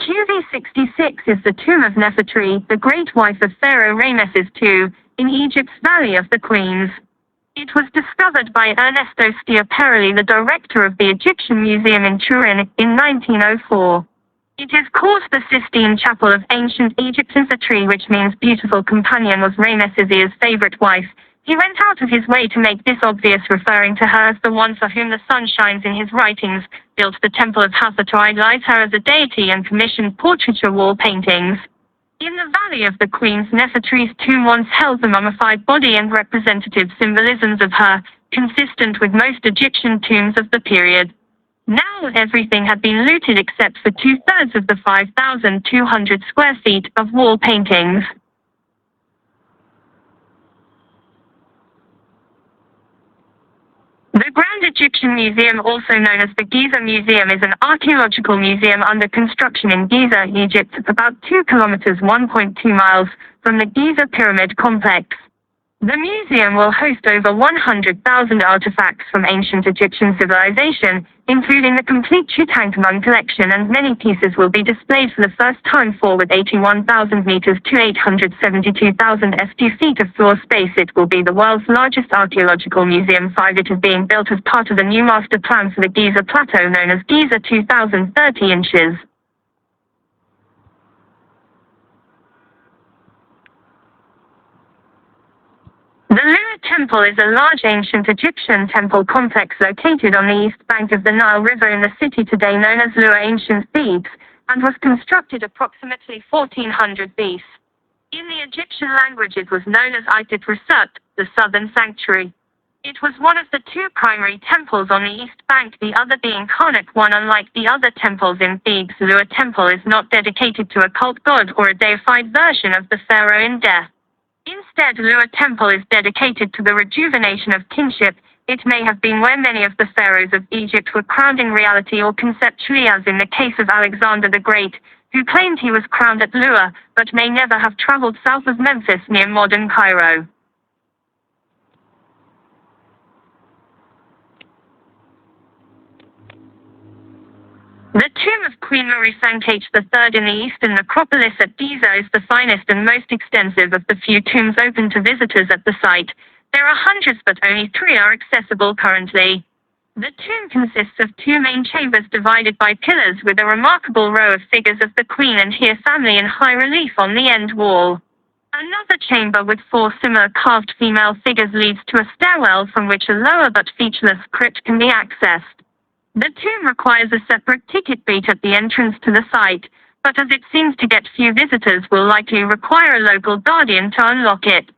QV66 is the tomb of Nefertari, the great wife of Pharaoh Ramesses II, in Egypt's Valley of the Queens. It was discovered by Ernesto Schiaparelli, the director of the Egyptian Museum in Turin, in 1904. It is called the Sistine Chapel of Ancient Egypt. Nefertari, which means beautiful companion, was Ramesses' favorite wife. He went out of his way to make this obvious, referring to her as the one for whom the sun shines in his writings, built the Temple of Hathor to idolize her as a deity, and commissioned portraiture wall paintings. In the Valley of the Queens, Nefertari's tomb once held the mummified body and representative symbolisms of her, consistent with most Egyptian tombs of the period. Now everything had been looted except for 2/3 of the 5,200 square feet of wall paintings. The Grand Egyptian Museum, also known as the Giza Museum, is an archaeological museum under construction in Giza, Egypt, about 2 kilometers (1.2 miles) from the Giza Pyramid Complex. The museum will host over 100,000 artifacts from ancient Egyptian civilization, including the complete Tutankhamun collection, and many pieces will be displayed for the first time. With 81,000 meters to 872,000 feet of floor space, it will be the world's largest archaeological museum. It is being built as part of the new master plan for the Giza Plateau, known as Giza 2030 inches. The Lua Temple is a large ancient Egyptian temple complex located on the east bank of the Nile River in the city today known as Lua, ancient Thebes, and was constructed approximately 1400 BC. In the Egyptian language it was known as Itit Resut, the southern sanctuary. It was one of the 2 primary temples on the east bank, the other being Karnak I. Unlike the other temples in Thebes, Lua Temple is not dedicated to a cult god or a deified version of the pharaoh in death. Instead, Lua Temple is dedicated to the rejuvenation of kinship. It may have been where many of the pharaohs of Egypt were crowned in reality or conceptually, as in the case of Alexander the Great, who claimed he was crowned at Lua, but may never have traveled south of Memphis near modern Cairo. The tomb of Queen Marisankhete III in the eastern necropolis at Giza is the finest and most extensive of the few tombs open to visitors at the site. There are hundreds, but only 3 are accessible currently. The tomb consists of 2 main chambers divided by pillars, with a remarkable row of figures of the queen and her family in high relief on the end wall. Another chamber with 4 similar carved female figures leads to a stairwell from which a lower but featureless crypt can be accessed. The tomb requires a separate ticket booth at the entrance to the site, but as it seems to get few visitors, will likely require a local guardian to unlock it.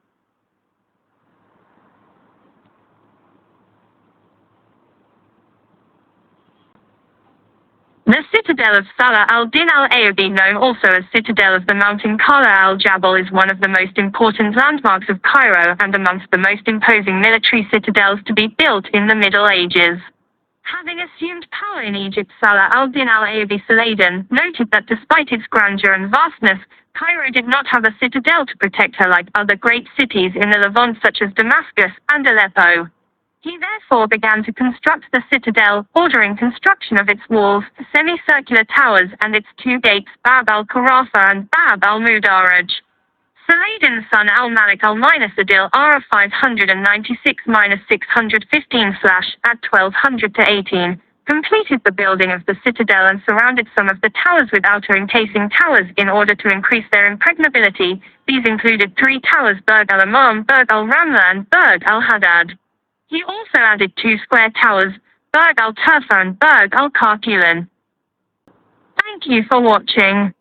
The citadel of Salah al-Din al-Ayyubi, known also as Citadel of the Mountain Kala al-Jabal, is one of the most important landmarks of Cairo and amongst the most imposing military citadels to be built in the Middle Ages. Having assumed power in Egypt, Salah al-Din al-Ayyubi Saladin noted that despite its grandeur and vastness, Cairo did not have a citadel to protect her like other great cities in the Levant such as Damascus and Aleppo. He therefore began to construct the citadel, ordering construction of its walls, semicircular towers, and its 2 gates, Bab al-Karafa and Bab al-Mudaraj. Saladin's son al-Malik al-Adil Ara 596-615 at 1200-18 completed the building of the citadel and surrounded some of the towers with outer encasing towers in order to increase their impregnability. These included 3 towers, Burg al-Imam, Burg al-Ramla, and Burg al-Haddad. He also added 2 square towers, Burg al-Turfa and Burg al-Karkulan. Thank you for watching.